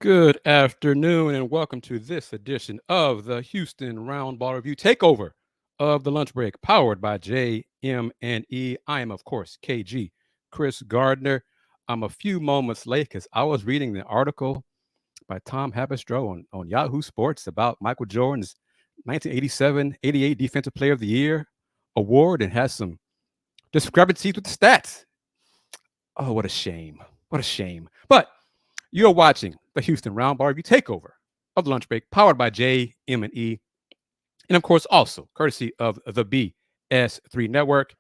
Good afternoon, and welcome to this edition of the Houston Roundball Review Takeover of the Lunch Break, powered by JM&E. I am, of course, KG, Chris Gardner. I'm a few moments late because I was reading the article by Tom Haberstroh on Yahoo Sports about Michael Jordan's 1987-88 Defensive Player of the Year award and has some discrepancies with the stats. Oh, what a shame. What a shame. But you're watching the Houston Roundball Review Takeover of the Lunch Break, powered by JM&E, and of course, also courtesy of the BS3 Network.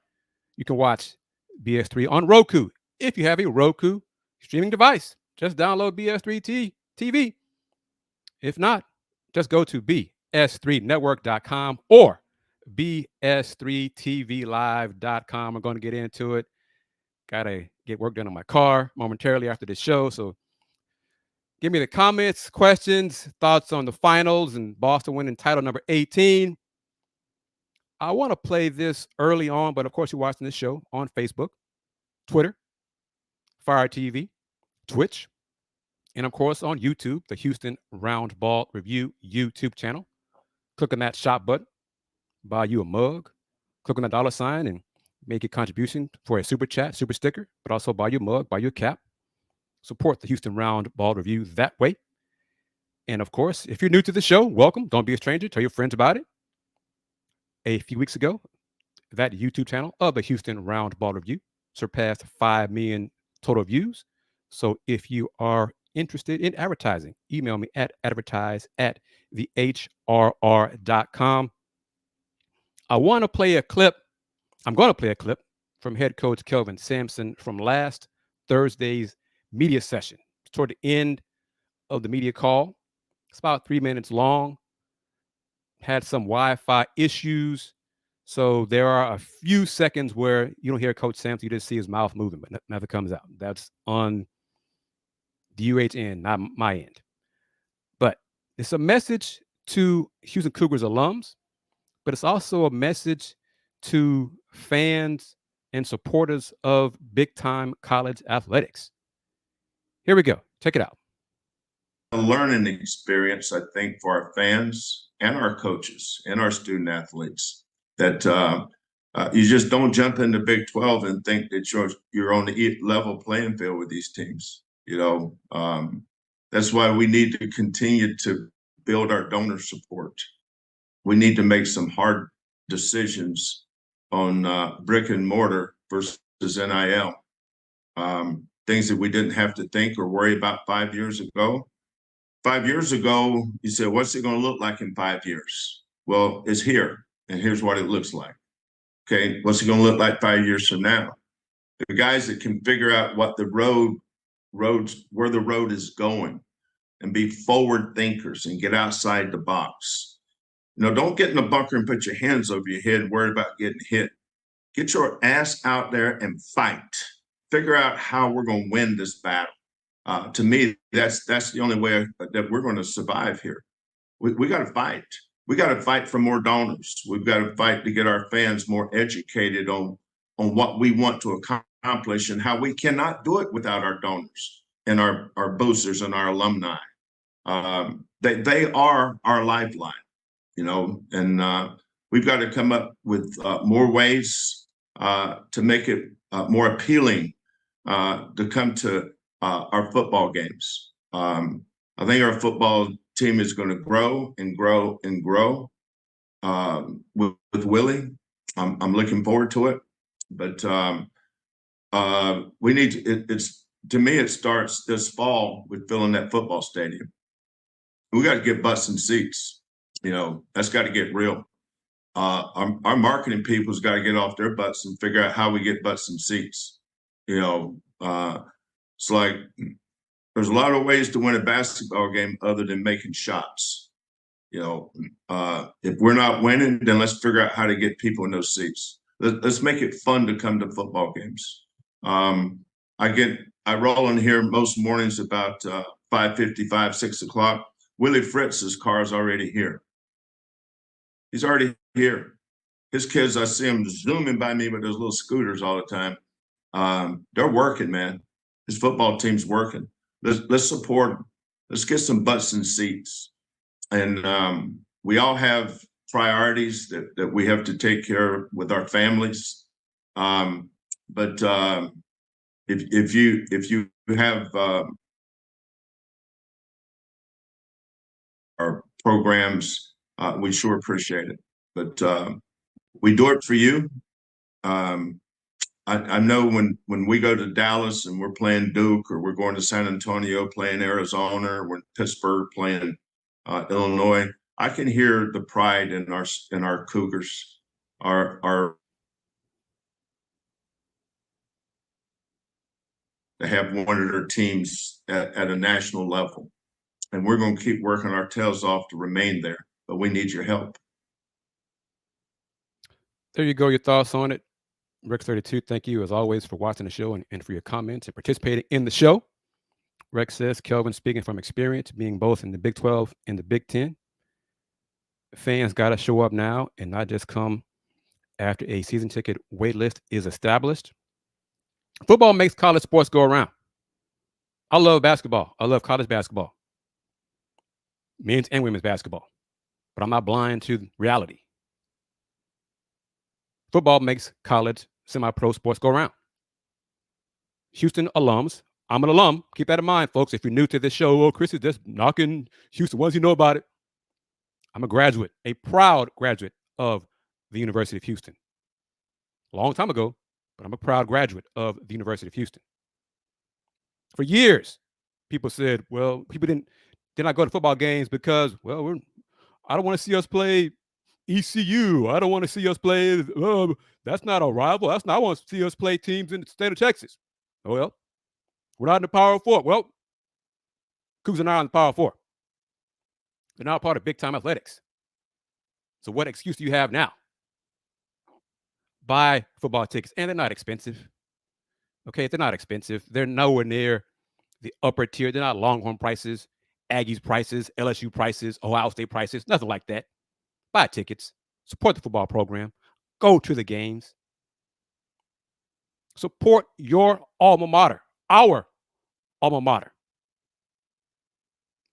You can watch BS3 on Roku if you have a Roku streaming device. Just download BS3 TV. If not, just go to bs3network.com or bs3tvlive.com. We're going to get into it. Got to get work done on my car momentarily after this show, so give me the comments, questions, thoughts on the finals and Boston winning title number 18. I want to play this early on, but of course, you're watching this show on Facebook, Twitter, Fire TV, Twitch, and of course on YouTube, the Houston Roundball Review YouTube channel. Click on that shop button, buy you a mug, click on that dollar sign, and make a contribution for a super chat, super sticker, but also buy your mug, buy your cap. Support the Houston Roundball Review that way. And of course, if you're new to the show, welcome. Don't be a stranger. Tell your friends about it. A few weeks ago, that YouTube channel of the Houston Roundball Review surpassed 5 million total views. So if you are interested in advertising, email me at advertise@thehrr.com. I want to play a clip. I'm going to play a clip from head coach Kelvin Sampson from last Thursday's media session. Toward the end of the media call. It's about 3 minutes long. Had some Wi-Fi issues. So there are a few seconds where you don't hear Coach Sampson. You just see his mouth moving, but nothing comes out. That's on the UHN, not my end. But it's a message to Houston Cougars alums, but it's also a message to fans and supporters of big-time college athletics. Here we go. Check it out. A learning experience, I think, for our fans and our coaches and our student athletes, that you just don't jump into Big 12 and think that you're on the level playing field with these teams. That's why we need to continue to build our donor support. We need to make some hard decisions on brick and mortar versus NIL. Things that we didn't have to think or worry about 5 years ago. 5 years ago, you said, what's it going to look like in 5 years? Well, it's here, and here's what it looks like. Okay, what's it going to look like 5 years from now? The guys that can figure out what where the road is going and be forward thinkers and get outside the box. Don't get in a bunker and put your hands over your head worried about getting hit. Get your ass out there and fight. Figure out how we're going to win this battle. To me, that's the only way that we're going to survive here. We got to fight. We got to fight for more donors. We've got to fight to get our fans more educated on what we want to accomplish and how we cannot do it without our donors and our boosters and our alumni. They are our lifeline, and we've got to come up with more ways to make it more appealing to come to our football games. I think our football team is going to grow and grow and grow with Willie. I'm looking forward to it, but we need to me, it starts this fall with filling that football stadium. We got to get butts and seats. That's got to get real. Our marketing people's got to get off their butts and figure out how we get butts and seats. It's like there's a lot of ways to win a basketball game other than making shots. If we're not winning, then let's figure out how to get people in those seats. Let's make it fun to come to football games. I roll in here most mornings about 5:55, 6 o'clock. Willie Fritz's car is already here. He's already here. His kids, I see them zooming by me with those little scooters all the time. They're working, man. His football team's working. Let's support them. let's get some butts in seats. And we all have priorities that we have to take care of with our families. But if you have our programs, we sure appreciate it. But we do it for you. I know when we go to Dallas and we're playing Duke, or we're going to San Antonio playing Arizona, or we're in Pittsburgh playing Illinois, I can hear the pride in our Cougars, our to have one of their teams at a national level. And we're going to keep working our tails off to remain there, but we need your help. There you go, your thoughts on it. Rex32, thank you as always for watching the show and for your comments and participating in the show. Rex says, Kelvin speaking from experience, being both in the Big 12 and the Big 10. Fans got to show up now and not just come after a season ticket wait list is established. Football makes college sports go around. I love basketball. I love college basketball, men's and women's basketball, but I'm not blind to reality. Football makes college semi-pro sports go around. Houston alums, I'm an alum. Keep that in mind, folks. If you're new to this show, oh, Chris is just knocking Houston. Once you know about it, I'm a graduate, a proud graduate of the University of Houston. A long time ago, but I'm a proud graduate of the University of Houston. For years, people said, well, people did not go to football games because, well, I don't want to see us play ECU. I don't want to see us play. That's not a rival. I want to see us play teams in the state of Texas. Well, we're not in the Power Four. Well, Cougs are not in the Power Four. They're now part of big time athletics. So what excuse do you have now? Buy football tickets, and they're not expensive. Okay, they're not expensive. They're nowhere near the upper tier. They're not Longhorn prices, Aggies prices, LSU prices, Ohio State prices, nothing like that. Buy tickets, support the football program, go to the games, support your alma mater, our alma mater.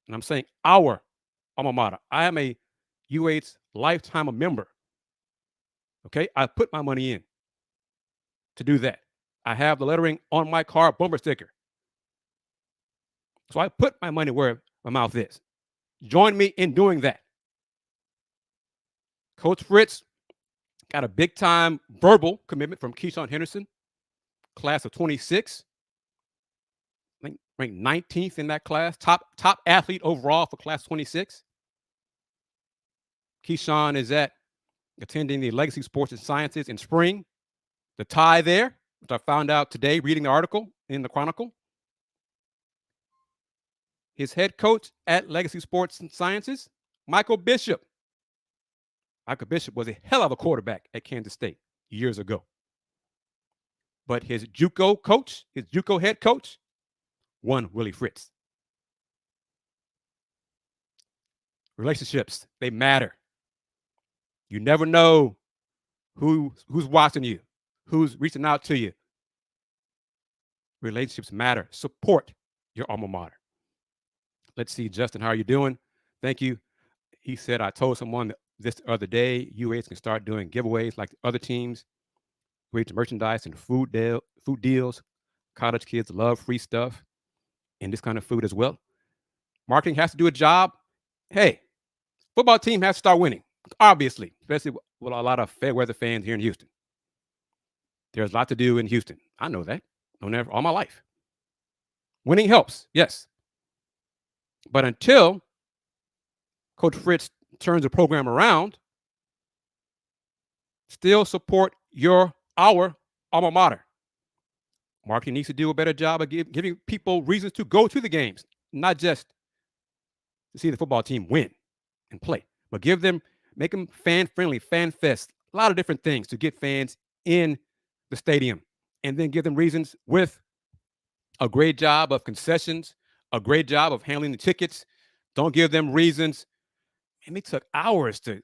And I'm saying our alma mater. I am a UH lifetime member. Okay, I put my money in to do that. I have the lettering on my car, bumper sticker. So I put my money where my mouth is. Join me in doing that. Coach Fritz got a big time verbal commitment from Keyshawn Henderson, class of 26. I think ranked 19th in that class, top athlete overall for class 26. Keyshawn is attending the Legacy Sports and Sciences in spring. The tie there, which I found out today reading the article in the Chronicle. His head coach at Legacy Sports and Sciences, Michael Bishop. Michael Bishop was a hell of a quarterback at Kansas State years ago. But his JUCO coach, his JUCO head coach, one Willie Fritz. Relationships, they matter. You never know who's watching you, who's reaching out to you. Relationships matter. Support your alma mater. Let's see, Justin, how are you doing? Thank you. He said, I told someone this other day, UH can start doing giveaways like the other teams, create merchandise and food deals. College kids love free stuff and this kind of food as well. Marketing has to do a job. Hey, football team has to start winning, obviously, especially with a lot of fair weather fans here in Houston. There's a lot to do in Houston. I know that. I've known that all my life. Winning helps, yes. But until Coach Fritz turns the program around, still support our alma mater. Marketing needs to do a better job of giving people reasons to go to the games, not just to see the football team win and play, but make them fan-friendly, fan fest, a lot of different things to get fans in the stadium, and then give them reasons with a great job of concessions, a great job of handling the tickets. Don't give them reasons. And it took hours to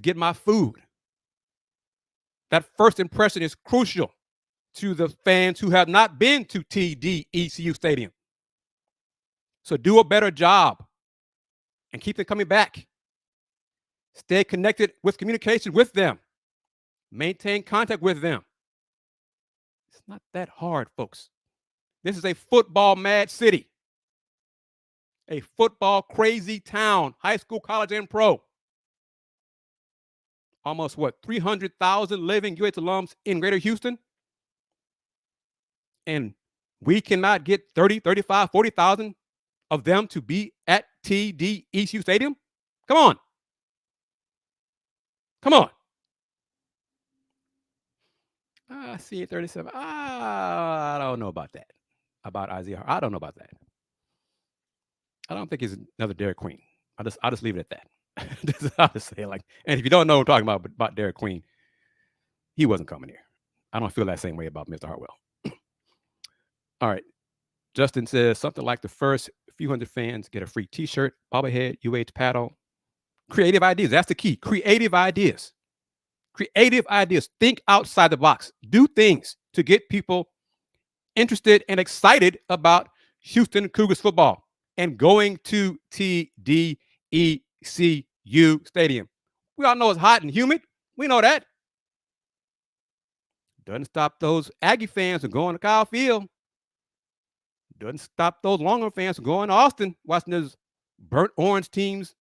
get my food. That first impression is crucial to the fans who have not been to TD ECU Stadium. So do a better job and keep them coming back. Stay connected with communication with them. Maintain contact with them. It's not that hard, folks. This is a football mad city, a football crazy town, high school, college, and pro. Almost 300,000 living UH alums in Greater Houston? And we cannot get 30, 35, 40,000 of them to be at TDECU Stadium? Come on. Come on. See 37. I don't know about that. About Isaiah. I don't know about that. I don't think he's another Derek Queen. I'll just leave it at that. I'll just say like, and if you don't know what I'm talking about Derek Queen, he wasn't coming here. I don't feel that same way about Mr. Hartwell. All right. Justin says something like the first few hundred fans get a free T-shirt, bobblehead, UH paddle. Creative ideas. That's the key. Creative ideas. Creative ideas. Think outside the box. Do things to get people interested and excited about Houston Cougars football and going to TDECU Stadium. We all know it's hot and humid. We know that. Doesn't stop those Aggie fans from going to Kyle Field. Doesn't stop those Longhorn fans from going to Austin, watching those burnt orange teams.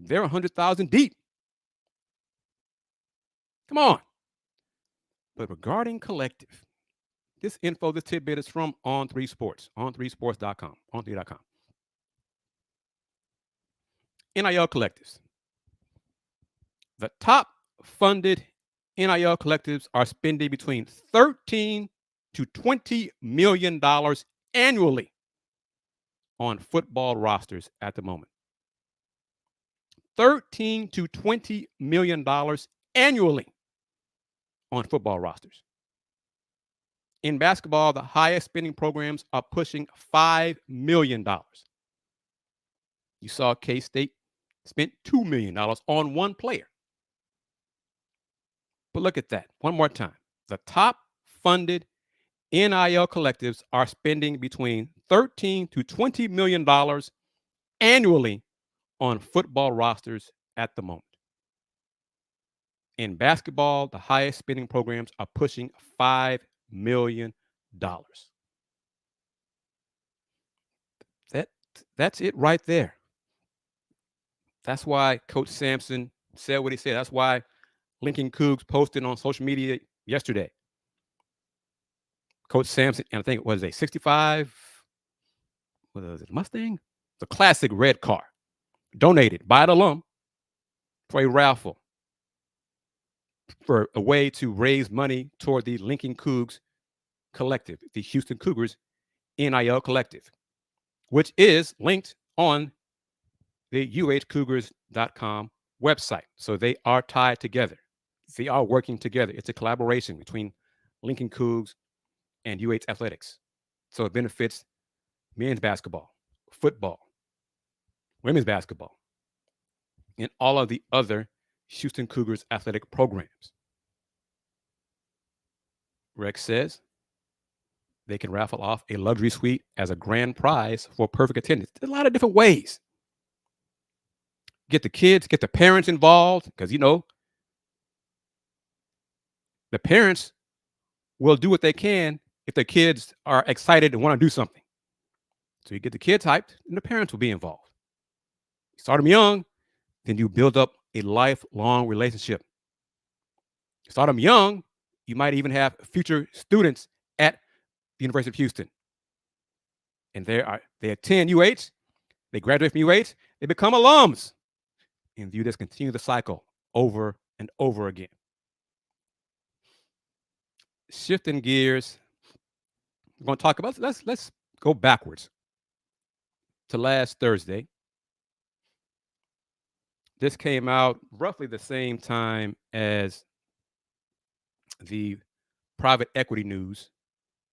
They're 100,000 deep. Come on. But regarding collective, this info, this tidbit is from On3 Sports, on3sports.com, on3.com. NIL collectives. The top funded NIL collectives are spending between $13 to $20 million annually on football rosters at the moment. $13 to $20 million annually on football rosters. In basketball, the highest spending programs are pushing $5 million. You saw K-State spent $2 million on one player. But look at that one more time. The top funded NIL collectives are spending between $13 to $20 million annually on football rosters at the moment. In basketball, the highest spending programs are pushing $5 million. That's it right there. That's why Coach Sampson said what he said. That's why Lincoln Cougs posted on social media yesterday. Coach Sampson, and I think it was a 65, what was it, Mustang? The classic red car, donated by an alum for a raffle for a way to raise money toward the Lincoln Cougs collective, the Houston Cougars NIL collective, which is linked on the uhcougars.com website. So they are tied together. They are working together. It's a collaboration between Lincoln Cougs and UH Athletics. So it benefits men's basketball, football, women's basketball, and all of the other Houston Cougars athletic programs. Rex says they can raffle off a luxury suite as a grand prize for perfect attendance. There's a lot of different ways. Get the kids, get the parents involved, because, the parents will do what they can if the kids are excited and want to do something. So you get the kids hyped, and the parents will be involved. You start them young, then you build up a lifelong relationship. You start them young, you might even have future students at the University of Houston. And they attend UH, they graduate from UH, they become alums. And you just continue the cycle over and over again. Shifting gears, we're going to talk about, let's go backwards to last Thursday. This came out roughly the same time as the private equity news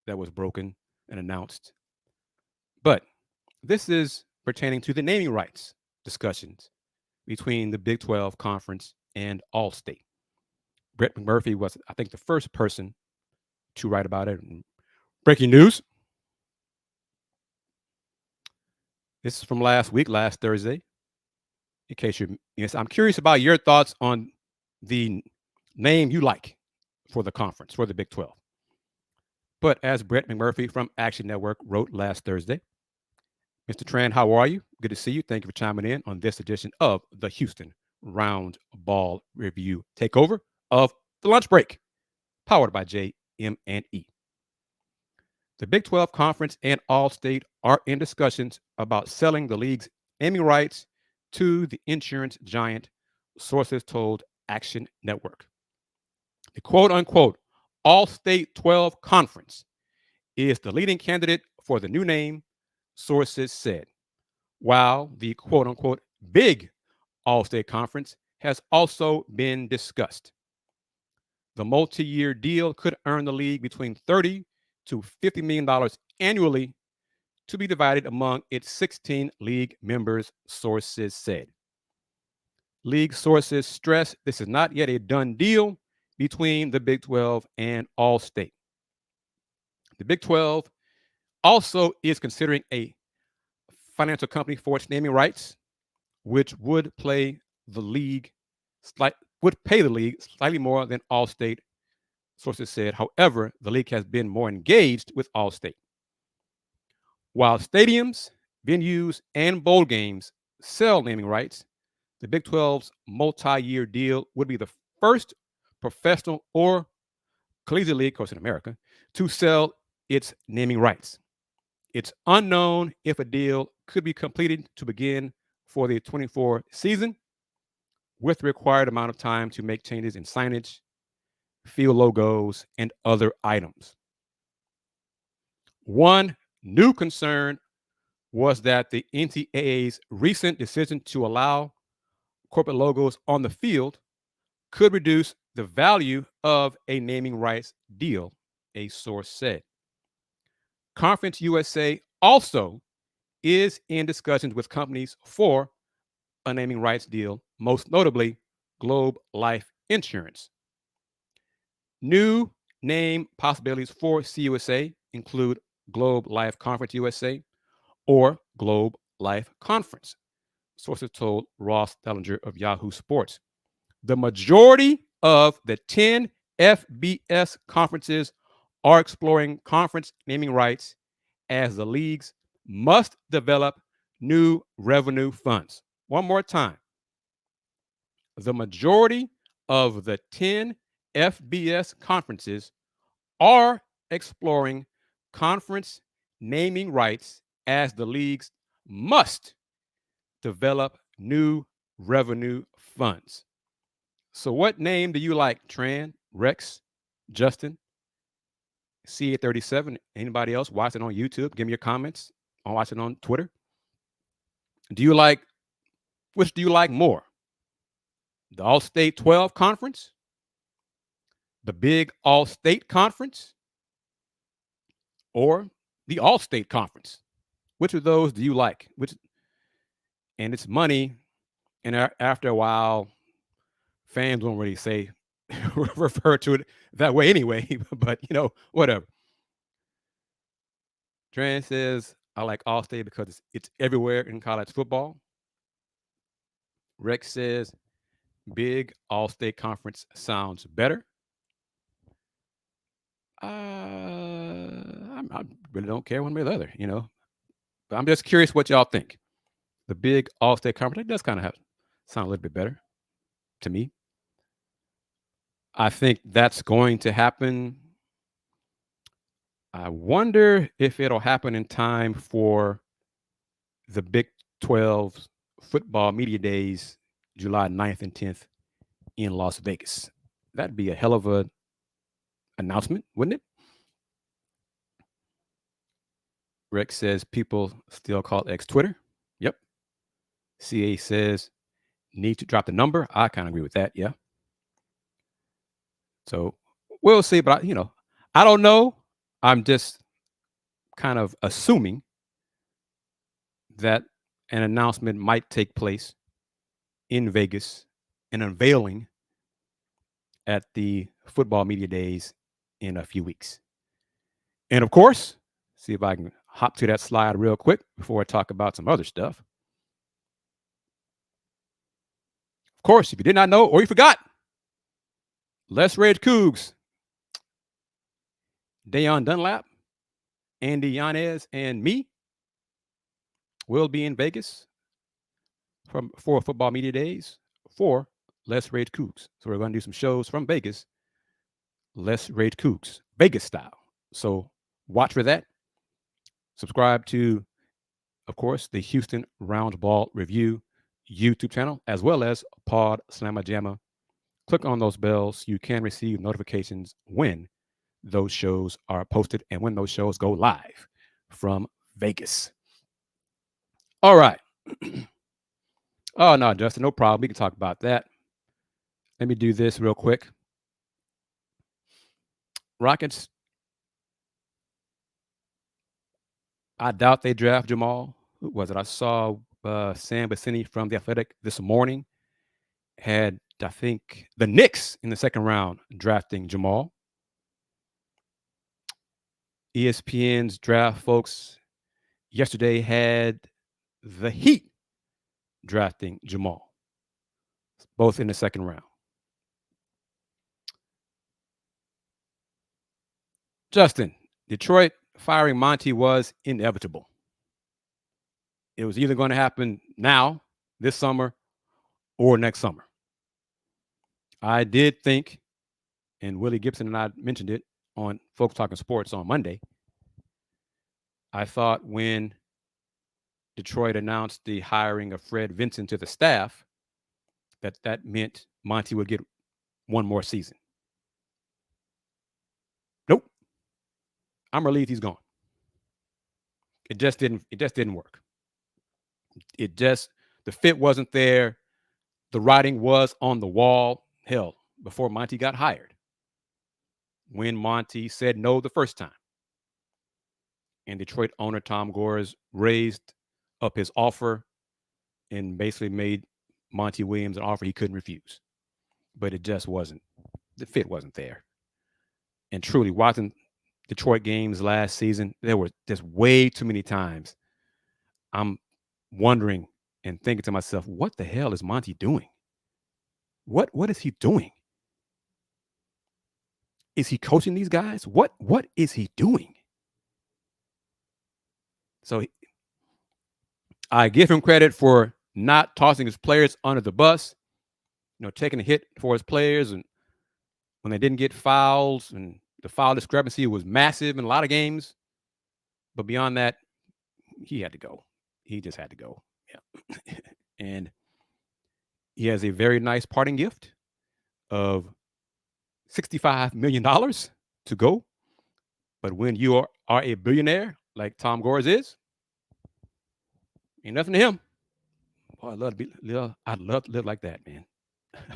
that was broken and announced. But this is pertaining to the naming rights discussions between the Big 12 Conference and Allstate. Brett McMurphy was, I think, the first person to write about it. Breaking news. This is from last week, last Thursday. In case you're, yes, I'm curious about your thoughts on the name you like for the conference, for the Big 12. But as Brett McMurphy from Action Network wrote last Thursday, Mr. Tran, how are you? Good to see you. Thank you for chiming in on this edition of the Houston Round Ball Review Takeover of the Lunch Break, powered by JM&E. The Big 12 Conference and All-State are in discussions about selling the league's naming rights to the insurance giant, sources told Action Network. The quote-unquote All-State 12 Conference is the leading candidate for the new name, sources said, while the quote-unquote Big All-State Conference has also been discussed. The multi-year deal could earn the league between $30 to $50 million annually to be divided among its 16 league members, sources said. League sources stress this is not yet a done deal between the Big 12 and All-State. The Big 12 also is considering a financial company for its naming rights, which would pay the league slightly more than All-State, sources said. However, the league has been more engaged with All-State. While stadiums, venues, and bowl games sell naming rights, the Big 12's multi-year deal would be the first professional or collegiate league, of course in America, to sell its naming rights. It's unknown if a deal could be completed to begin for the 24 season with the required amount of time to make changes in signage, field logos, and other items. One new concern was that the NCAA's recent decision to allow corporate logos on the field could reduce the value of a naming rights deal, a source said. Conference USA also is in discussions with companies for a naming rights deal, most notably Globe Life Insurance. New name possibilities for CUSA include Globe Life Conference USA or Globe Life Conference, sources told Ross Dellinger of Yahoo Sports. The majority of the 10 FBS conferences are exploring conference naming rights as the leagues must develop new revenue funds. One more time. The majority of the 10 FBS conferences are exploring conference naming rights as the leagues must develop new revenue funds. So what name do you like, Tran, Rex, Justin, CA37? Anybody else watching on YouTube? Give me your comments. I'm watching on Twitter. Which do you like more? The All-State 12 Conference? The Big All-State Conference? Or the All-State Conference? Which of those do you like? And it's money, and after a while, fans won't really say refer to it that way anyway, but whatever. Tran says, I like All-State because it's everywhere in college football. Rex says, Big All-State Conference sounds better. I really don't care one way or the other, but I'm just curious what y'all think. The Big All-State Conference, it does kind of sound a little bit better to me. I think that's going to happen. I wonder if it'll happen in time for the Big 12 football media days, July 9th and 10th in Las Vegas. That'd be a hell of a announcement, wouldn't it? Rex says people still call X Twitter. Yep. CA says need to drop the number. I kind of agree with that. Yeah. So we'll see. But I don't know. I'm just kind of assuming that an announcement might take place in Vegas, an unveiling at the football media days in a few weeks. And of course, see if I can hop to that slide real quick before I talk about some other stuff. Of course, if you did not know or you forgot, Let's Rage Cougs, Dayon Dunlap, Andy Yanez, and me will be in Vegas for football media days for Let's Rage Cougs. So we're going to do some shows from Vegas, Let's Rage Cougs, Vegas style. So watch for that. Subscribe to, of course, the Houston Roundball Review YouTube channel, as well as Pod Slamma Jamma. Click on those bells so you can receive notifications when those shows are posted and when those shows go live from Vegas. All right. Oh, no, Justin, no problem. We can talk about that. Let me do this real quick. Rockets, I doubt they draft Jamal. Who was it? I saw Sam Bassini from The Athletic this morning had, I think, the Knicks in the second round drafting Jamal. ESPN's draft folks yesterday had the Heat drafting Jamal, both in the second round. Justin, Detroit firing Monty was inevitable. It was either going to happen now, this summer, or next summer. I did think, and Willie Gibson and I mentioned it on Folks Talking Sports on Monday, I thought when Detroit announced the hiring of Fred Vinson to the staff, that meant Monty would get one more season. Nope. I'm relieved he's gone. It just didn't work. The fit wasn't there. The writing was on the wall. Hell, before Monty got hired. When Monty said no the first time. And Detroit owner Tom Gores raised up his offer and basically made Monty Williams an offer he couldn't refuse. But it just wasn't, the fit wasn't there. And truly, watching Detroit games last season, there were just way too many times I'm wondering and thinking to myself, what the hell is Monty doing? What is he doing? Is he coaching these guys? What is he doing? So I give him credit for not tossing his players under the bus, taking a hit for his players, and when they didn't get fouls, and the foul discrepancy was massive in a lot of games. But beyond that, he had to go. He just had to go. Yeah. And he has a very nice parting gift of $65 million to go. But when you are a billionaire like Tom Gores is, ain't nothing to him. Boy, I'd love to live like that, man.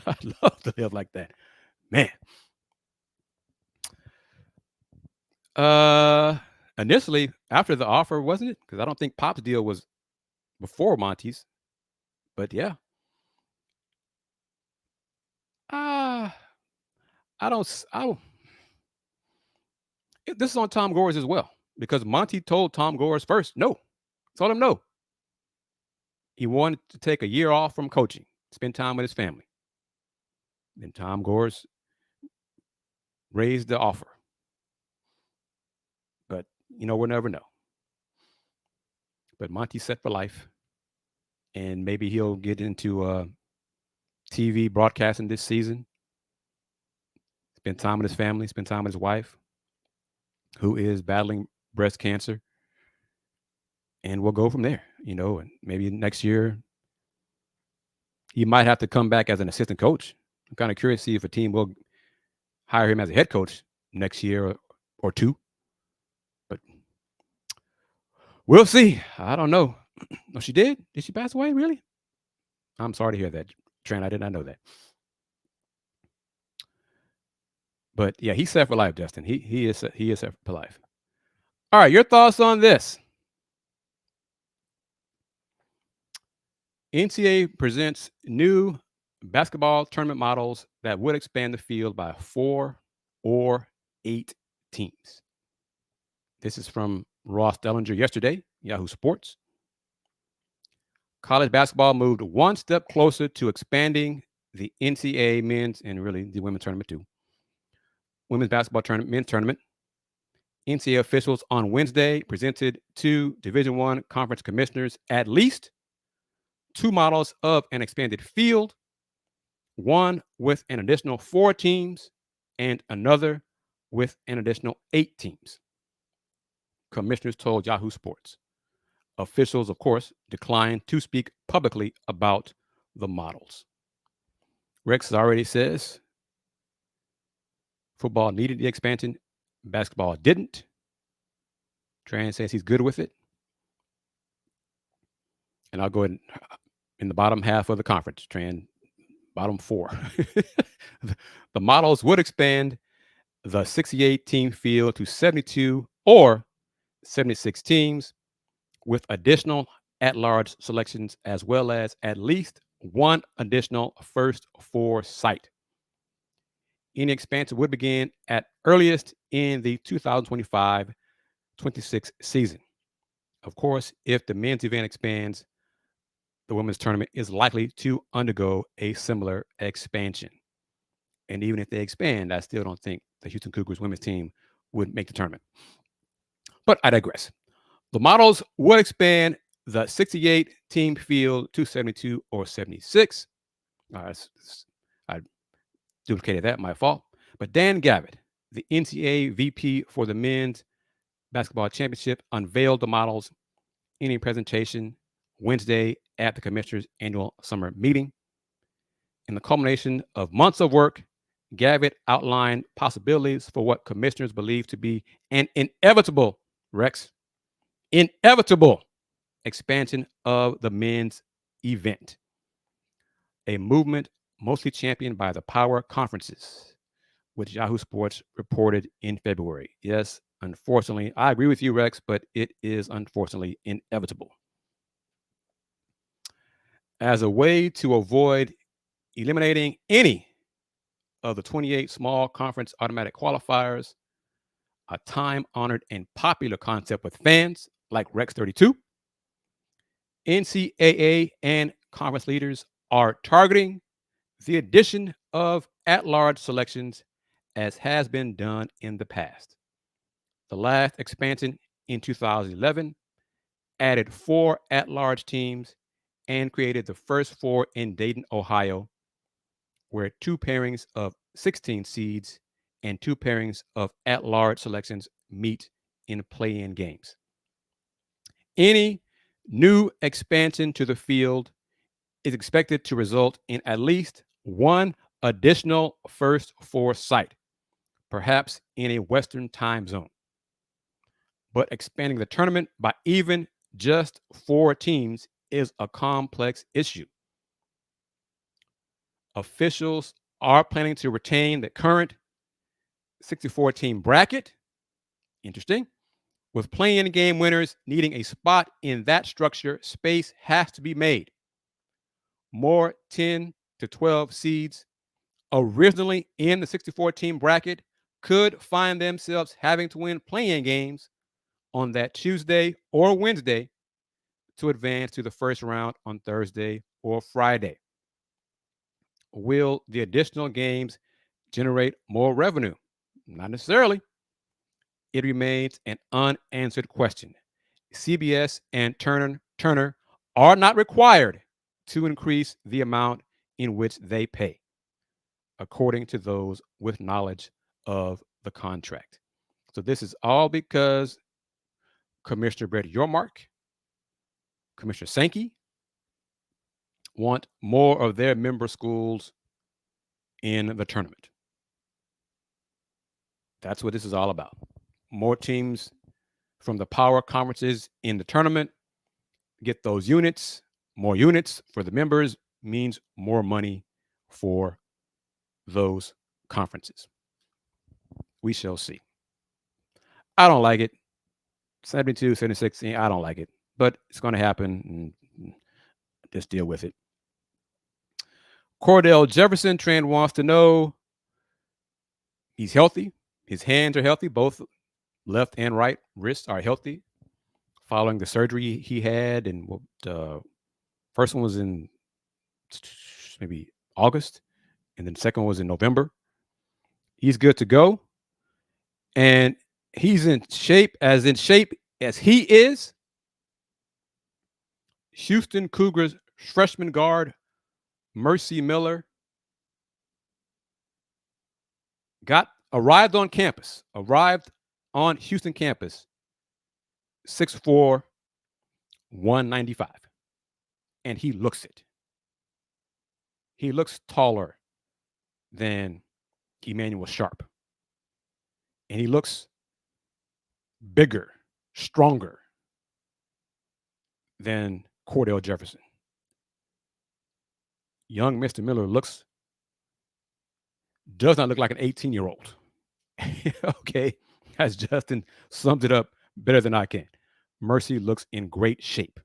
I'd love to live like that. Man. Initially, after the offer, wasn't it? Because I don't think Pop's deal was before Monty's. But yeah. This is on Tom Gores as well, because Monty told Tom Gores first, no. Told him no. He wanted to take a year off from coaching, spend time with his family. Then Tom Gores raised the offer. But, we'll never know. But Monty's set for life. And maybe he'll get into TV broadcasting this season. Spend time with his family, spend time with his wife, who is battling breast cancer. And we'll go from there, and maybe next year he might have to come back as an assistant coach. I'm kind of curious to see if a team will hire him as a head coach next year or two. But we'll see. I don't know. No, she did? Did she pass away? Really? I'm sorry to hear that, Trent. I did not know that. But yeah, he's set for life, Justin. He is set for life. All right, your thoughts on this? NCAA presents new basketball tournament models that would expand the field by 4 or 8 teams. This is from Ross Dellinger yesterday, Yahoo Sports. College basketball moved one step closer to expanding the NCAA men's and really the women's tournament too. Women's basketball tournament, men's tournament. NCAA officials on Wednesday presented to Division I conference commissioners at least two models of an expanded field, one with an additional 4 teams and another with an additional 8 teams. Commissioners told Yahoo Sports. Officials, of course, declined to speak publicly about the models. Rex already says football needed the expansion, basketball didn't. Tran says he's good with it. And I'll go ahead in the bottom half of the conference, Tran, bottom 4. The models would expand the 68 team field to 72 or 76 teams with additional at-large selections as well as at least one additional first 4 site. Any expansion would begin at earliest in the 2025-26 season. Of course, if the men's event expands, the women's tournament is likely to undergo a similar expansion. And even if they expand, I still don't think the Houston Cougars women's team would make the tournament. But I digress. The models would expand the 68 team field to 72 or 76. I duplicated that, my fault. But Dan Gavitt, the NCAA VP for the men's basketball championship, unveiled the models in a presentation Wednesday at the commissioner's annual summer meeting. In the culmination of months of work, Gavitt outlined possibilities for what commissioners believe to be an inevitable expansion of the men's event, a movement mostly championed by the power conferences, which Yahoo Sports reported in February. Yes, unfortunately, I agree with you, Rex, but it is unfortunately inevitable. As a way to avoid eliminating any of the 28 small conference automatic qualifiers, a time-honored and popular concept with fans like Rex 32, NCAA and conference leaders are targeting the addition of at-large selections as has been done in the past. The last expansion in 2011 added 4 at-large teams and created the first 4 in Dayton, Ohio, where 2 pairings of 16 seeds and 2 pairings of at-large selections meet in play-in games. Any new expansion to the field is expected to result in at least one additional first 4 site, perhaps in a Western time zone. But expanding the tournament by even just 4 teams is a complex issue. Officials are planning to retain the current 64-team bracket. Interesting. With play-in game winners needing a spot in that structure, space has to be made. More 10 to 12 seeds originally in the 64-team bracket could find themselves having to win play-in games on that Tuesday or Wednesday to advance to the first round on Thursday or Friday. Will the additional games generate more revenue? Not necessarily. It remains an unanswered question. CBS and Turner are not required to increase the amount in which they pay, according to those with knowledge of the contract. So this is all because Commissioner Brett Yormark, Commissioner Sankey want more of their member schools in the tournament. That's what this is all about. More teams from the power conferences in the tournament get those units. More units for the members means more money for those conferences. We shall see. I don't like it. 72, 76, I don't like it. But it's going to happen. And just deal with it. Cordell Jefferson Trent wants to know he's healthy. His hands are healthy. Both left and right wrists are healthy. following the surgery he had, and the first one was in maybe August, and then the second one was in November. He's good to go, and he's in shape as he is. Houston Cougars freshman guard Mercy Miller arrived on Houston campus, 6'4", 195, and he looks it. He looks taller than Emmanuel Sharp, and he looks bigger, stronger than Cordell Jefferson. Young Mr. Miller does not look like an 18-year-old. Okay, as Justin sums it up better than I can. Mercy looks in great shape.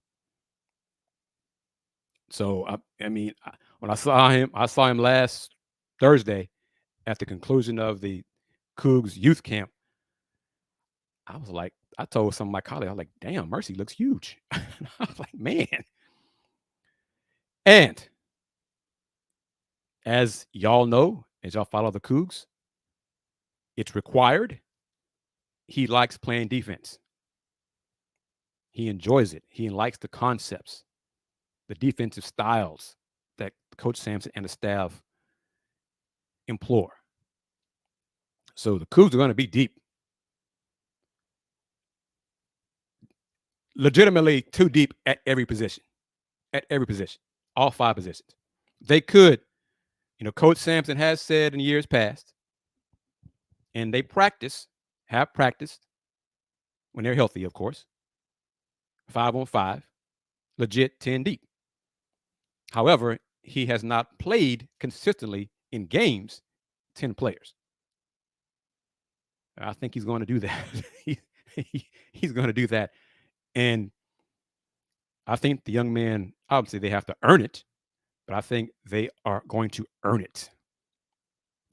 So when I saw him last Thursday at the conclusion of the Cougs youth camp. I told some of my colleagues, I was like, damn, Mercy looks huge. I was like, man. And as y'all know, as y'all follow the Cougs, it's required. He likes playing defense. He enjoys it. He likes the concepts, the defensive styles that Coach Sampson and the staff implore. So the Cougs are going to be deep. Legitimately too deep at every position. All 5 positions. They could, Coach Sampson has said in years past, and they have practiced, when they're healthy, of course, 5-on-5, legit 10 deep. However, he has not played consistently in games 10 players. I think he's going to do that. He's going to do that. And I think the young men, obviously, they have to earn it, but I think they are going to earn it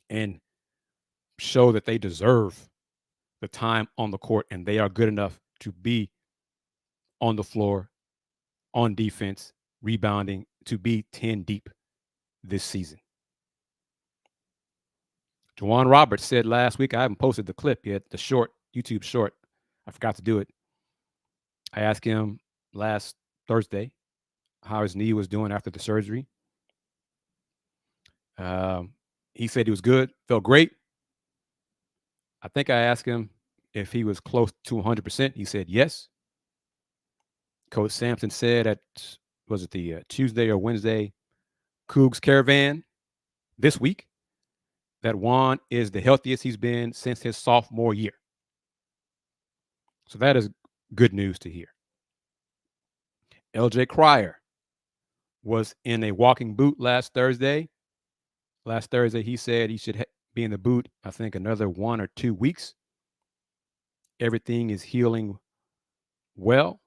and show that they deserve the time on the court and they are good enough to be on the floor, on defense, rebounding, to be 10 deep this season. Juwan Roberts said last week, I haven't posted the clip yet, the YouTube short. I forgot to do it. I asked him last Thursday how his knee was doing after the surgery. He said he was good, felt great. I think I asked him if he was close to 100%. He said yes. Coach Sampson said was it the Tuesday or Wednesday Cougs Caravan this week that Juan is the healthiest he's been since his sophomore year. So that is good news to hear. LJ Cryer was in a walking boot last Thursday. Last Thursday, he said he should be in the boot, I think, another 1 or 2 weeks. Everything is healing well.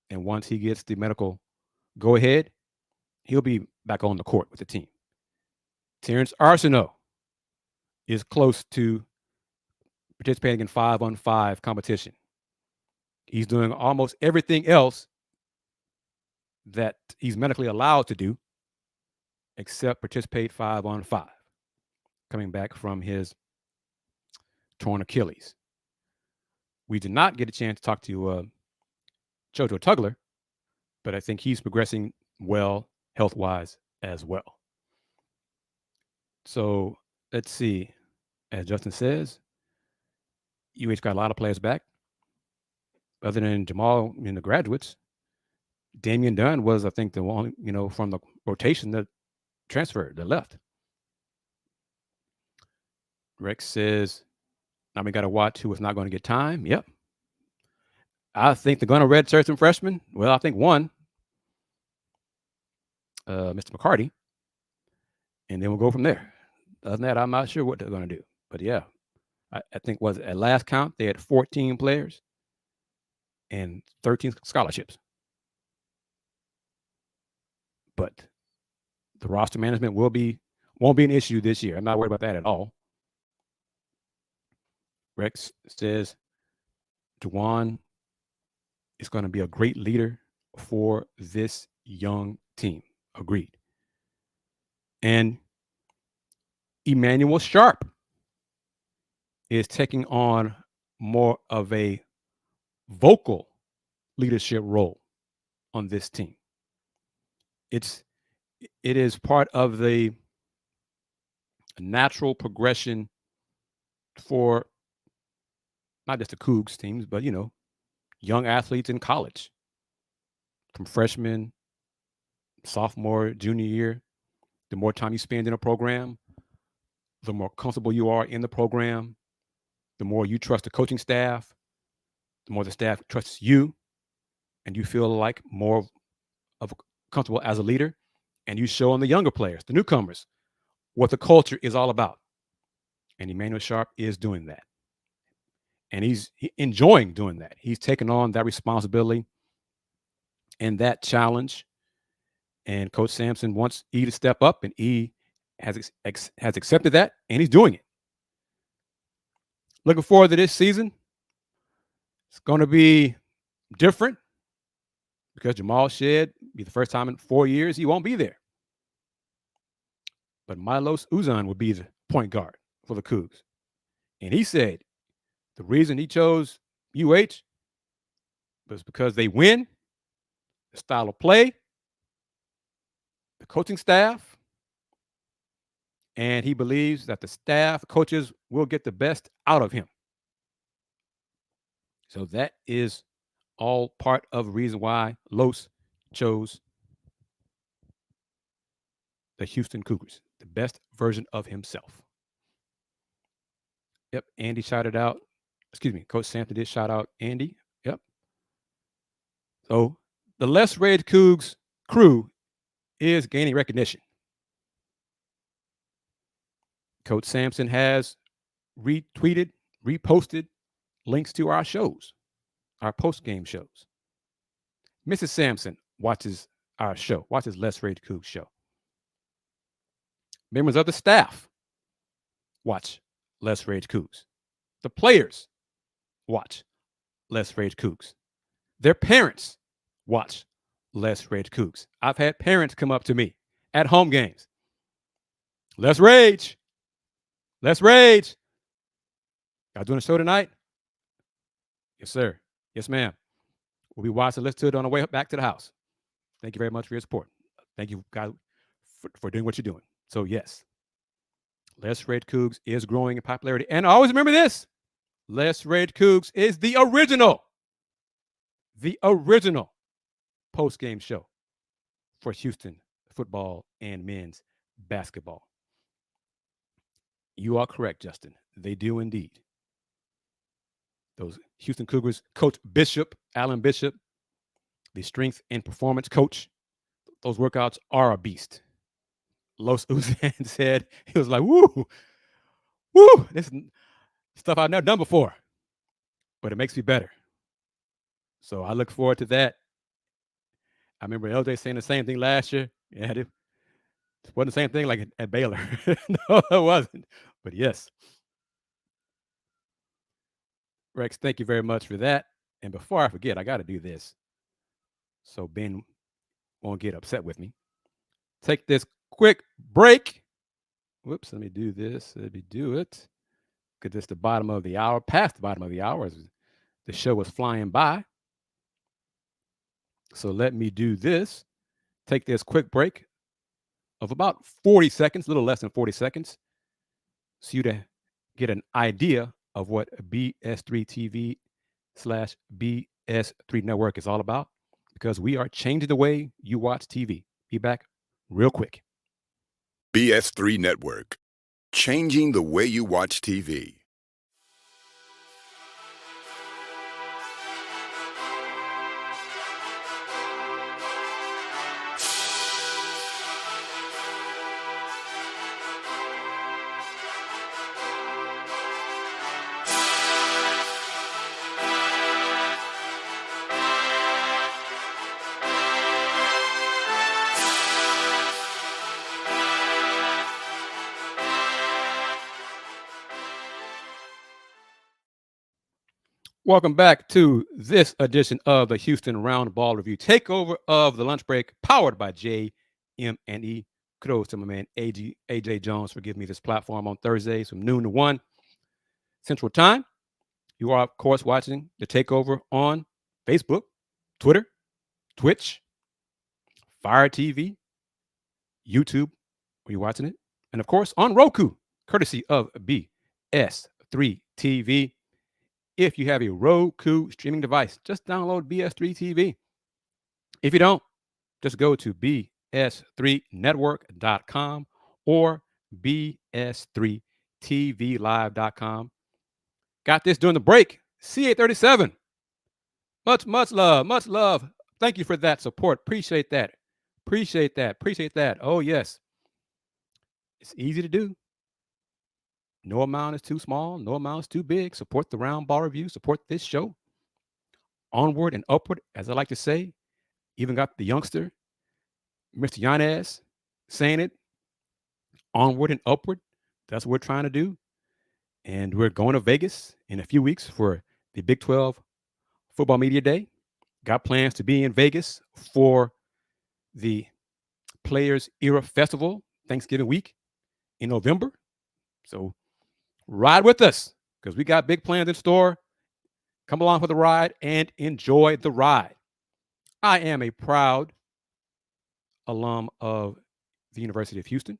And once he gets the medical go-ahead, he'll be back on the court with the team. Terrence Arsenault is close to participating in 5-on-5 competition. He's doing almost everything else that he's medically allowed to do except participate 5-on-5, coming back from his torn Achilles. We did not get a chance to talk to Jojo Tugler, but I think he's progressing well health-wise as well. So let's see. As Justin says, UH got a lot of players back. Other than Jamal in the graduates, Damian Dunn was, I think, the one, from the rotation that transferred, that left. Rex says, now we got to watch who is not going to get time. Yep. I think they're going to redshirt some freshmen. Well, I think one, Mr. McCarty, and then we'll go from there. Other than that, I'm not sure what they're going to do. But yeah, I think at last count, they had 14 players and 13 scholarships. But the roster management won't be an issue this year. I'm not worried about that at all. Rex says Juwan is going to be a great leader for this young team. Agreed. And Emmanuel Sharp is taking on more of a vocal leadership role on this team. It's it is part of the natural progression for not just the Cougs teams, but young athletes in college, from freshman, sophomore, junior year. The more time you spend in a program, the more comfortable you are in the program, the more you trust the coaching staff, the more the staff trusts you, and you feel like more of comfortable as a leader, and you show on the younger players, the newcomers, what the culture is all about. And Emmanuel Sharp is doing that. And he's enjoying doing that. He's taken on that responsibility and that challenge. And Coach Sampson wants E to step up, and E has accepted that, and he's doing it. Looking forward to this season. It's going to be different because Jamal Shedd be the first time in 4 years he won't be there. But Milos Uzan will be the point guard for the Cougs. And he said the reason he chose UH was because they win, the style of play, the coaching staff, and he believes that the staff, coaches will get the best out of him. So that is all part of the reason why Los chose the Houston Cougars, the best version of himself. Yep, Andy shouted out. Excuse me, Coach Sampson did shout out Andy. Yep. So the Less Red Cougs crew is gaining recognition. Coach Sampson has retweeted, reposted links to our shows, our post-game shows. Mrs. Sampson watches our show, watches Less Red Cougs show. Members of the staff watch Less Rage Cougs. The players watch Less Rage Cougs. Their parents watch Less Rage Cougs. I've had parents come up to me at home games. Let's rage. Let's rage. Y'all doing a show tonight? Yes, sir. Yes, ma'am. We'll be watching. Let's do it on the way back to the house. Thank you very much for your support. Thank you, guys, for doing what you're doing. So, yes, Less Rage Cougs is growing in popularity. And always remember this. Less Rage Cougs is the original post-game show for Houston football and men's basketball. You are correct, Justin. They do indeed. Those Houston Cougars, Coach Bishop, Alan Bishop, the strength and performance coach, those workouts are a beast. Los Uzan said, he was like, woo, this is stuff I've never done before, but it makes me better. So I look forward to that. I remember LJ saying the same thing last year. Yeah, it wasn't the same thing like at Baylor. No, it wasn't. But yes. Rex, thank you very much for that. And before I forget, I got to do this so Ben won't get upset with me. Take this quick break. Whoops, let me do this. Let me do it. Because it's the bottom of the hour, past the bottom of the hour, as the show was flying by. So let me do this. Take this quick break of about 40 seconds, a little less than 40 seconds, so you to get an idea of what BS3 TV /BS3 Network is all about, because we are changing the way you watch TV. Be back real quick. BS3 Network, changing the way you watch TV. Welcome back to this edition of the Houston Roundball Review takeover of the lunch break, powered by JM&E. Kudos to my man AJ Jones for giving me this platform on Thursdays from noon to 1 Central Time. You are, of course, watching the takeover on Facebook, Twitter, Twitch, Fire TV, YouTube, where you're watching it, and of course on Roku, courtesy of BS3 TV. If you have a Roku streaming device, just download BS3 TV. If you don't, just go to bs3network.com or bs3tvlive.com. Got this during the break. C837. Much love, much love. Thank you for that support. Appreciate that. Appreciate that. Oh, yes. It's easy to do. No amount is too small. No amount is too big. Support the Roundball Review. Support this show. Onward and upward, as I like to say. Even got the youngster, Mr. Yanez, saying it. Onward and upward. That's what we're trying to do. And we're going to Vegas in a few weeks for the Big 12 Football Media Day. Got plans to be in Vegas for the Players Era Festival, Thanksgiving week in November. So ride with us because we got big plans in store. Come along for the ride and enjoy the ride. I am a proud alum of the University of Houston,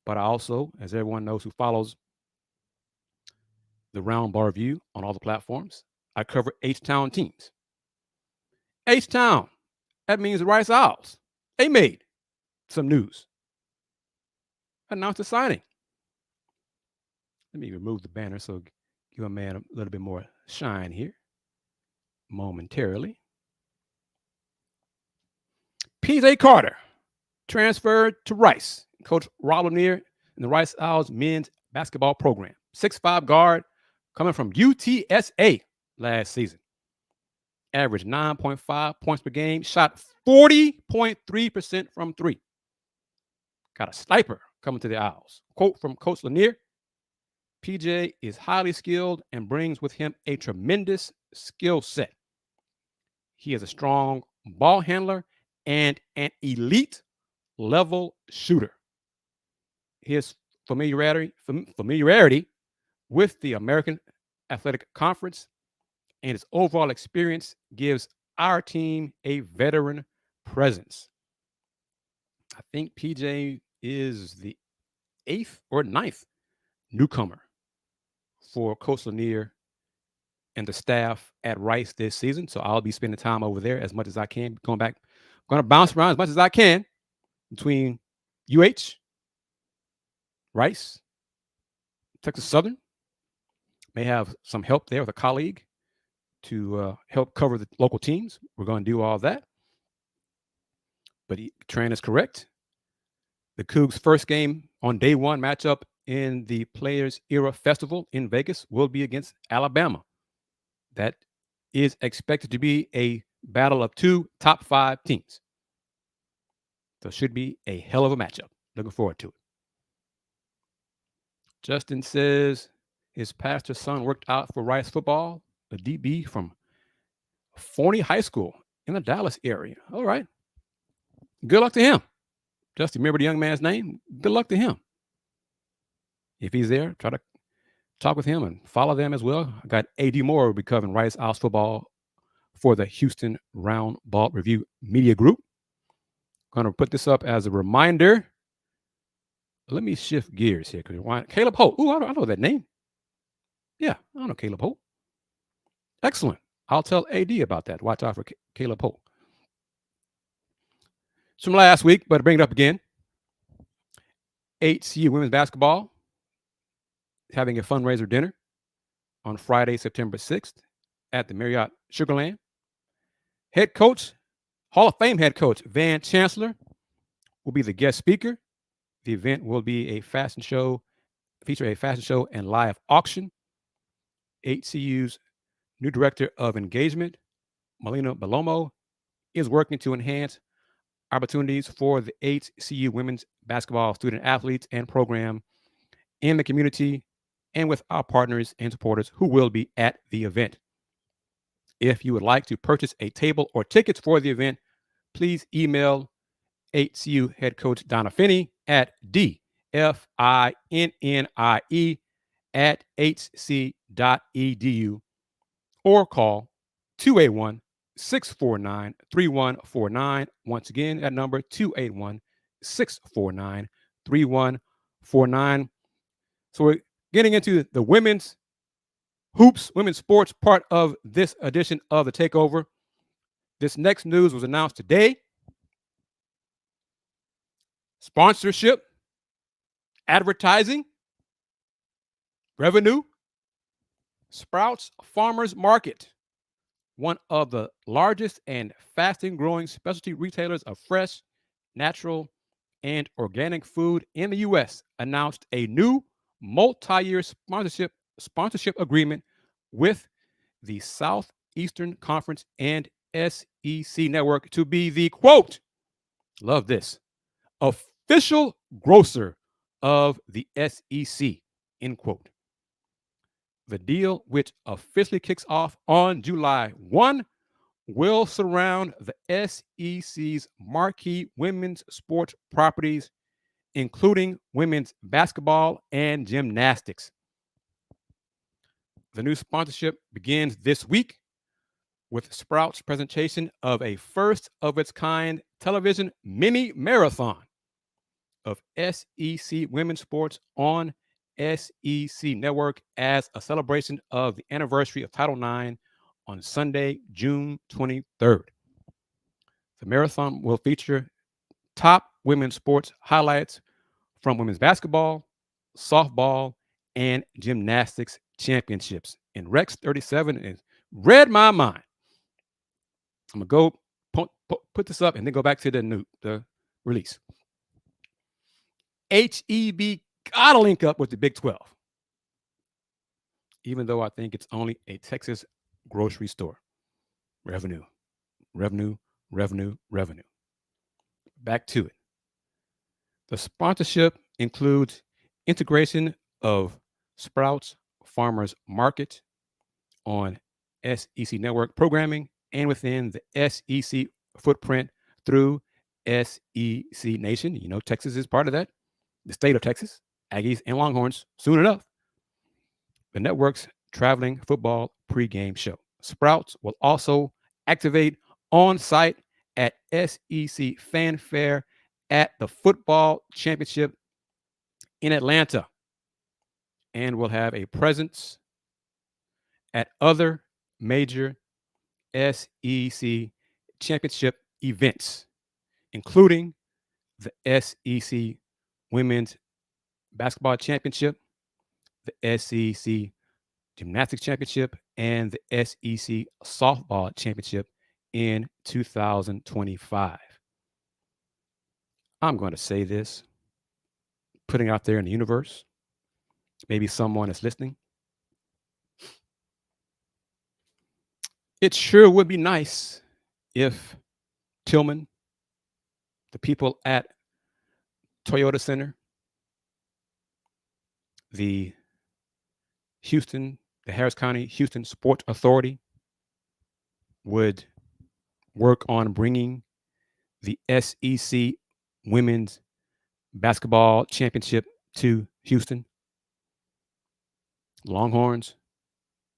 but I also, as everyone knows who follows the Roundball Review on all the platforms, I cover H-Town teams. H-Town, that means the Rice Owls. They made some news. Announced a signing. Let me remove the banner so give a man a little bit more shine here momentarily. PJ Carter transferred to Rice. Coach Rob Lanier in the Rice Owls men's basketball program. 6'5" guard coming from UTSA last season. Averaged 9.5 points per game. Shot 40.3% from three. Got a sniper coming to the Owls. Quote from Coach Lanier: PJ is highly skilled and brings with him a tremendous skill set. He is a strong ball handler and an elite level shooter. His familiarity with the American Athletic Conference and his overall experience gives our team a veteran presence. I think PJ is the 8th or 9th newcomer for Coach Lanier and the staff at Rice this season. So I'll be spending time over there as much as I can. Going to bounce around as much as I can between UH, Rice, Texas Southern. May have some help there with a colleague to help cover the local teams. We're going to do all that. But Tran is correct. The Cougs' first game on day one matchup in the Players Era Festival in Vegas will be against Alabama. That is expected to be a battle of two top 5 teams. So it should be a hell of a matchup. Looking forward to it. Justin says his pastor's son worked out for Rice football, a DB from Forney High School in the Dallas area. All right. Good luck to him. Justin, remember the young man's name? Good luck to him. If he's there, try to talk with him and follow them as well. I got AD Moore will be covering Rice Owls football for the Houston Roundball Review Media Group. Going to put this up as a reminder. Let me shift gears here. Caleb Holt. Ooh, I know that name. Yeah, I know Caleb Holt. Excellent. I'll tell AD about that. Watch out for Caleb Holt. It's from last week, but bring it up again. HCU women's basketball having a fundraiser dinner on Friday, September 6th at the Marriott Sugarland. Head coach, Hall of Fame head coach Van Chancellor will be the guest speaker. The event will be a fashion show, feature a fashion show and live auction. HCU's new director of engagement, Melina Belomo, is working to enhance opportunities for the HCU women's basketball student athletes and program in the community and with our partners and supporters who will be at the event. If you would like to purchase a table or tickets for the event, please email HCU head coach Donna Finney at dfinnie@hc.edu or call 281 649 3149. Once again, that number 281 649 3149. So we're getting into the women's hoops, women's sports part of this edition of the Takeover. This next news was announced today. Sponsorship, advertising, revenue. Sprouts Farmers Market, one of the largest and fastest growing specialty retailers of fresh, natural, and organic food in the U.S., announced a new multi-year sponsorship agreement with the Southeastern Conference and SEC Network to be the, quote, love this, official grocer of the SEC, end quote. The deal, which officially kicks off on July 1, will surround the SEC's marquee women's sports properties, including women's basketball and gymnastics. The new sponsorship begins this week with Sprouts' presentation of a first-of-its-kind television mini marathon of SEC women's sports on SEC Network as a celebration of the anniversary of Title IX on Sunday, June 23rd. The marathon will feature top women's sports highlights from women's basketball, softball, and gymnastics championships. And Rex 37 has read my mind. I'm going to go put this up and then go back to the release. HEB gotta link up with the Big 12, even though I think it's only a Texas grocery store. Revenue. Back to it. The sponsorship includes integration of Sprouts Farmers Market on SEC Network programming and within the SEC footprint through SEC Nation. You know, Texas is part of that. The state of Texas, Aggies and Longhorns, soon enough. The network's traveling football pregame show. Sprouts will also activate on-site at SEC Fanfare at the football championship in Atlanta and will have a presence at other major SEC championship events, including the SEC Women's Basketball Championship, the SEC Gymnastics Championship, and the SEC Softball Championship in 2025. I'm going to say this, putting out there in the universe. Maybe someone is listening. It sure would be nice if Tillman, the people at Toyota Center, the Harris County Houston Sports Authority would work on bringing the SEC Women's Basketball Championship to Houston. Longhorns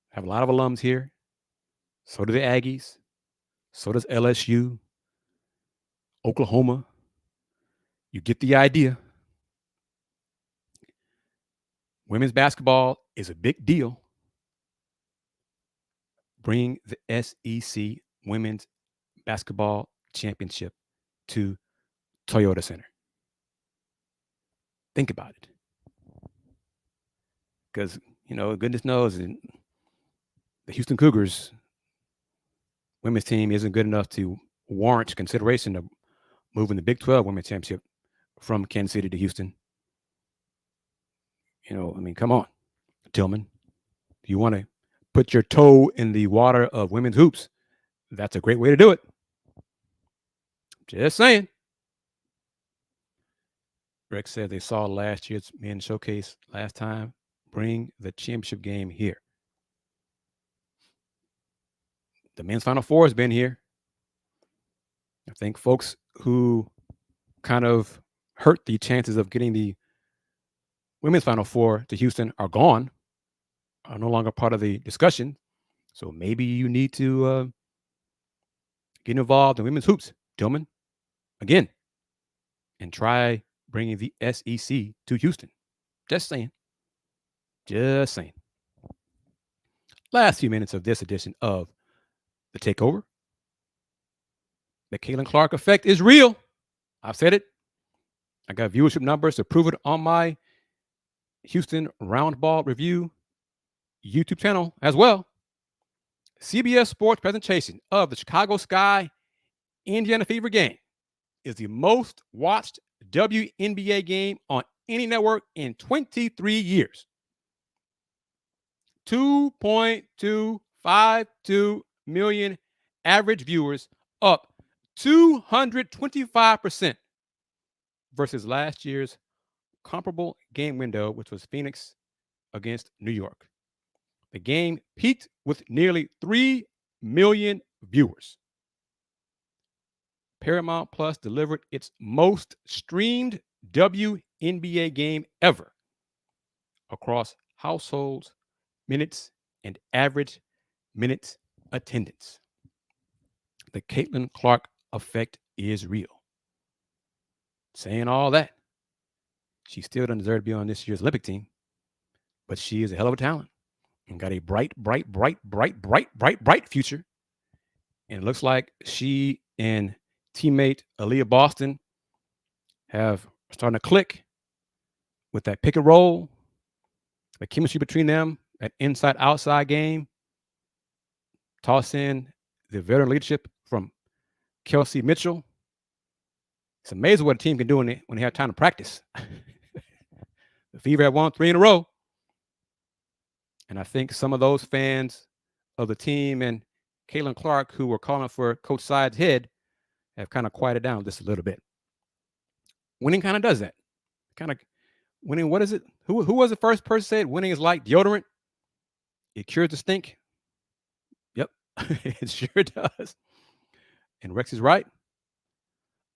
have a lot of alums here. So do the Aggies. So does LSU, Oklahoma. You get the idea. Women's basketball is a big deal. Bring the SEC Women's Basketball Championship to Toyota Center. Think about it. Because, you know, goodness knows the Houston Cougars women's team isn't good enough to warrant consideration of moving the Big 12 Women's Championship from Kansas City to Houston. You know, I mean, come on, Tillman. If you want to put your toe in the water of women's hoops, that's a great way to do it. Just saying. Rex said they saw last year's men's showcase last time. Bring the championship game here. The men's Final Four has been here. I think folks who kind of hurt the chances of getting the women's Final Four to Houston are gone, are no longer part of the discussion. So maybe you need to get involved in women's hoops, Tillman, again, and try bringing the SEC to Houston. Just saying. Just saying. Last few minutes of this edition of The Takeover. The Caitlin Clark effect is real. I've said it. I got viewership numbers to prove it on my Houston Roundball Review YouTube channel as well. CBS Sports presentation of the Chicago Sky Indiana Fever game is the most watched WNBA game on any network in 23 years. 2.252 million average viewers, up 225% versus last year's comparable game window, which was Phoenix against New York. The game peaked with nearly 3 million viewers. Paramount Plus delivered its most streamed WNBA game ever across households, minutes, and average minutes attendance. The Caitlin Clark effect is real. Saying all that, she still doesn't deserve to be on this year's Olympic team, but she is a hell of a talent and got a bright future. And it looks like she and teammate Aaliyah Boston have starting to click with that pick and roll, the chemistry between them, that inside-outside game. Toss in the veteran leadership from Kelsey Mitchell. It's amazing what a team can do when they have time to practice. The Fever have won 3 in a row. And I think some of those fans of the team and Caitlin Clark, who were calling for Coach Side's head, have kind of quieted down just a little bit. Winning kind of does that. Kind of winning, what is it? Who was the first person said winning is like deodorant? It cures the stink. Yep, it sure does. And Rex is right.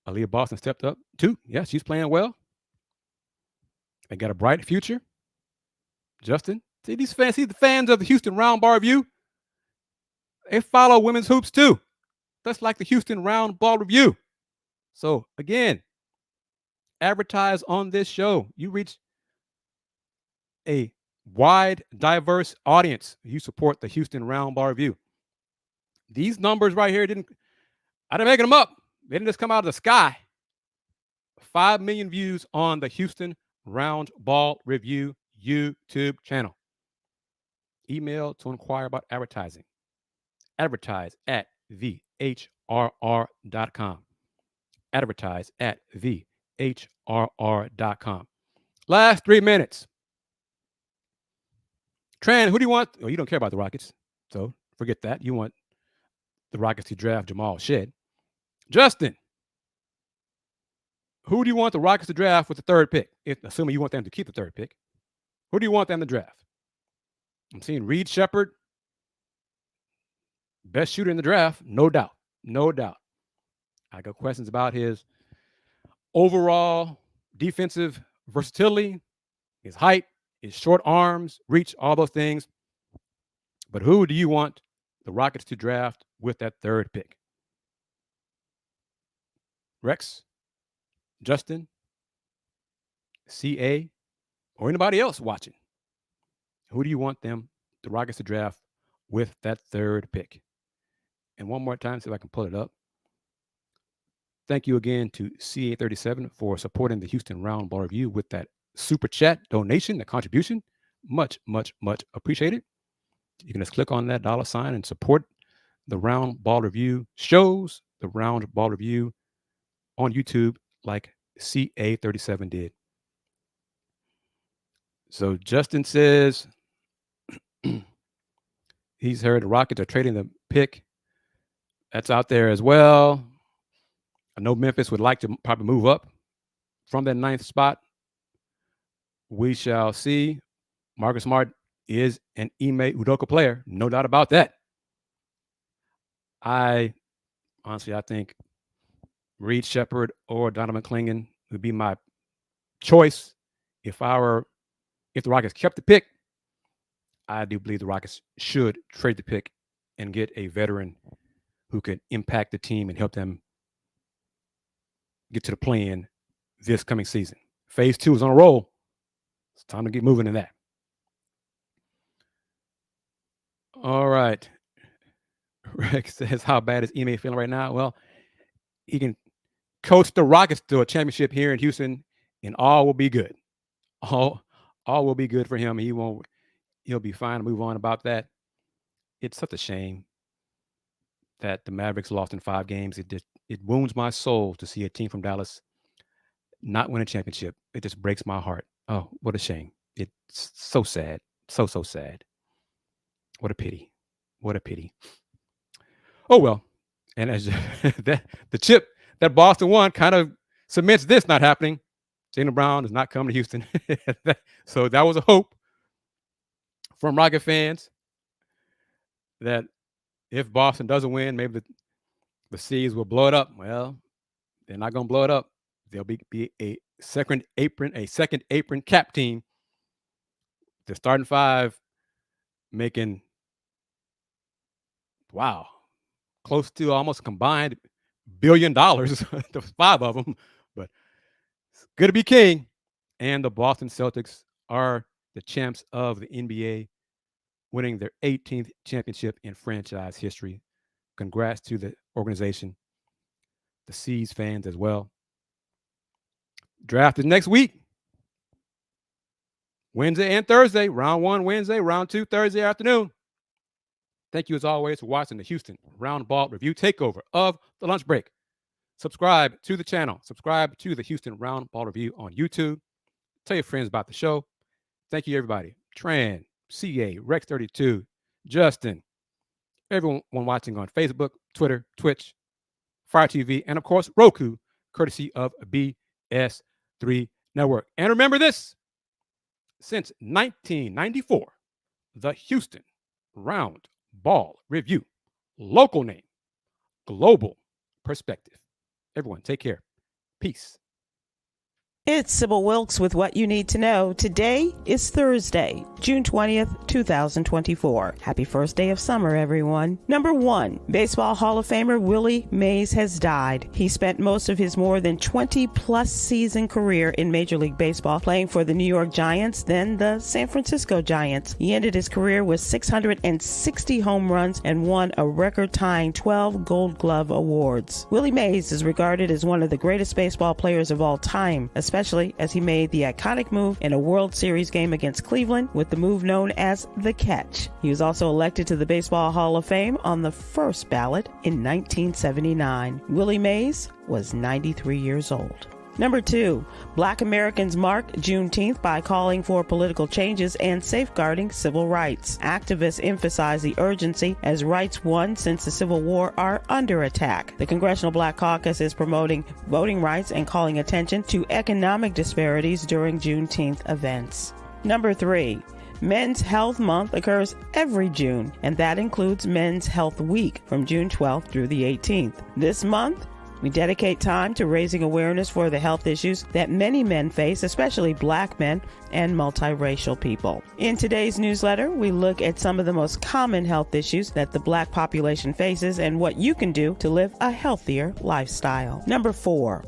Aaliyah Boston stepped up too. Yeah, she's playing well. They got a bright future. Justin, see these fans, see the fans of the Houston Roundball Review. They follow women's hoops too. That's like the Houston Roundball Review. So again, advertise on this show. You reach a wide, diverse audience. You support the Houston Roundball Review. These numbers right here I didn't make them up. They didn't just come out of the sky. 5 million views on the Houston Roundball Review YouTube channel. Email to inquire about advertising. Advertise at thehrr.com. Advertise at thehrr.com. Last 3 minutes. Tran, who do you want? Oh, you don't care about the Rockets, so forget that. You want the Rockets to draft Jamal Shead. Justin, who do you want the Rockets to draft with the 3rd pick? Assuming you want them to keep the 3rd pick. Who do you want them to draft? I'm seeing Reed Shepherd, best shooter in the draft, no doubt. No doubt. I got questions about his overall defensive versatility, his height, his short arms, reach, all those things. But who do you want the Rockets to draft with that 3rd pick? Rex, Justin, CA, or anybody else watching? Who do you want the Rockets to draft with that 3rd pick? And one more time, see if I can pull it up. Thank you again to CA37 for supporting the Houston Roundball Review with that super chat donation, the contribution. Much, much, much appreciated. You can just click on that $ and support the Roundball Review shows, the Roundball Review on YouTube, like CA37 did. So Justin says he's heard the Rockets are trading the pick. That's out there as well. I know Memphis would like to probably move up from that 9th spot. We shall see. Marcus Smart is an Ime Udoka player. No doubt about that. I think Reed Shepard or Donovan Clingan would be my choice. If the Rockets kept the pick, I do believe the Rockets should trade the pick and get a veteran who could impact the team and help them get to the play-in this coming season. Phase 2 is on a roll. It's time to get moving in that. All right. Rex says, how bad is Ime feeling right now? Well, he can coach the Rockets to a championship here in Houston, and all will be good. All will be good for him. He'll be fine to move on about that. It's such a shame that the Mavericks lost in 5 games. It wounds my soul to see a team from Dallas not win a championship. It just breaks my heart. Oh, what a shame. It's so sad. So sad. What a pity. What a pity. Oh, well. And as the chip that Boston won kind of cements this not happening. Jaylen Brown is not coming to Houston. So that was a hope from Rocket fans that if Boston doesn't win, maybe the Seas will blow it up. Well, they're not going to blow it up. There'll be a second apron cap team. The starting 5 making, wow, close to almost combined $1 billion, the 5 of them. But it's good to be king. And the Boston Celtics are the champs of the NBA, winning their 18th championship in franchise history. Congrats to the organization, the Seas fans as well. Draft is next week. Wednesday and Thursday. Round 1 Wednesday, round 2 Thursday afternoon. Thank you as always for watching the Houston Roundball Review Takeover of the Lunch Break. Subscribe to the channel. Subscribe to the Houston Roundball Review on YouTube. Tell your friends about the show. Thank you, everybody. Tran, CA, Rex32, Justin, everyone watching on Facebook, Twitter, Twitch, Fire TV, and of course, Roku, courtesy of BS3 Network. And remember this, since 1994, the Houston Roundball Review, local name, global perspective. Everyone, take care. Peace. It's Sybil Wilkes with what you need to know. Today is Thursday, June 20th, 2024. Happy first day of summer, everyone. Number 1, Baseball Hall of Famer Willie Mays has died. He spent most of his more than 20-plus season career in Major League Baseball, playing for the New York Giants, then the San Francisco Giants. He ended his career with 660 home runs and won a record-tying 12 Gold Glove awards. Willie Mays is regarded as one of the greatest baseball players of all time, especially as he made the iconic move in a World Series game against Cleveland with the move known as the catch. He was also elected to the Baseball Hall of Fame on the first ballot in 1979. Willie Mays was 93 years old. Number 2, Black Americans mark Juneteenth by calling for political changes and safeguarding civil rights. Activists emphasize the urgency as rights won since the Civil War are under attack. The Congressional Black Caucus is promoting voting rights and calling attention to economic disparities during Juneteenth events. Number 3, Men's Health Month occurs every June, and that includes Men's Health Week from June 12th through the 18th. This month, we dedicate time to raising awareness for the health issues that many men face, especially Black men and multiracial people. In today's newsletter, we look at some of the most common health issues that the Black population faces and what you can do to live a healthier lifestyle. Number 4,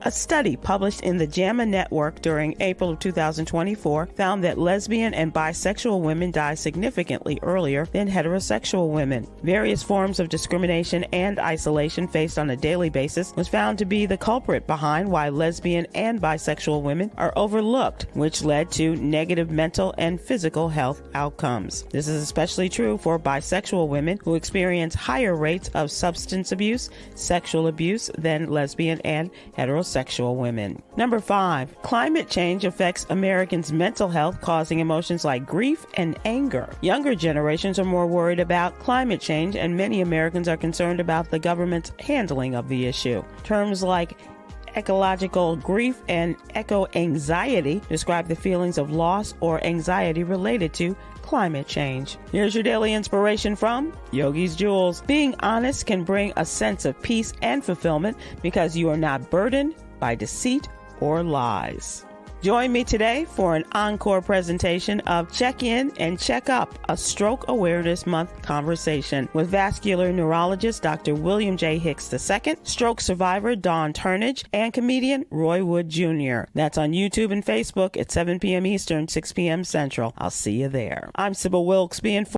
a study published in the JAMA Network during April of 2024 found that lesbian and bisexual women die significantly earlier than heterosexual women. Various forms of discrimination and isolation faced on a daily basis was found to be the culprit behind why lesbian and bisexual women are overlooked, which led to negative mental and physical health outcomes. This is especially true for bisexual women who experience higher rates of substance abuse, sexual abuse than lesbian and heterosexual women. Number 5, climate change affects Americans' mental health, causing emotions like grief and anger. Younger generations are more worried about climate change, and many Americans are concerned about the government's handling of the issue. Terms like ecological grief and eco-anxiety describe the feelings of loss or anxiety related to climate change. Here's your daily inspiration from Yogi's Jewels. Being honest can bring a sense of peace and fulfillment because you are not burdened by deceit or lies. Join me today for an encore presentation of Check In and Check Up, a Stroke Awareness Month conversation with vascular neurologist Dr. William J. Hicks II, stroke survivor Dawn Turnage, and comedian Roy Wood Jr. That's on YouTube and Facebook at 7 p.m. Eastern, 6 p.m. Central. I'll see you there. I'm Sybil Wilkes, being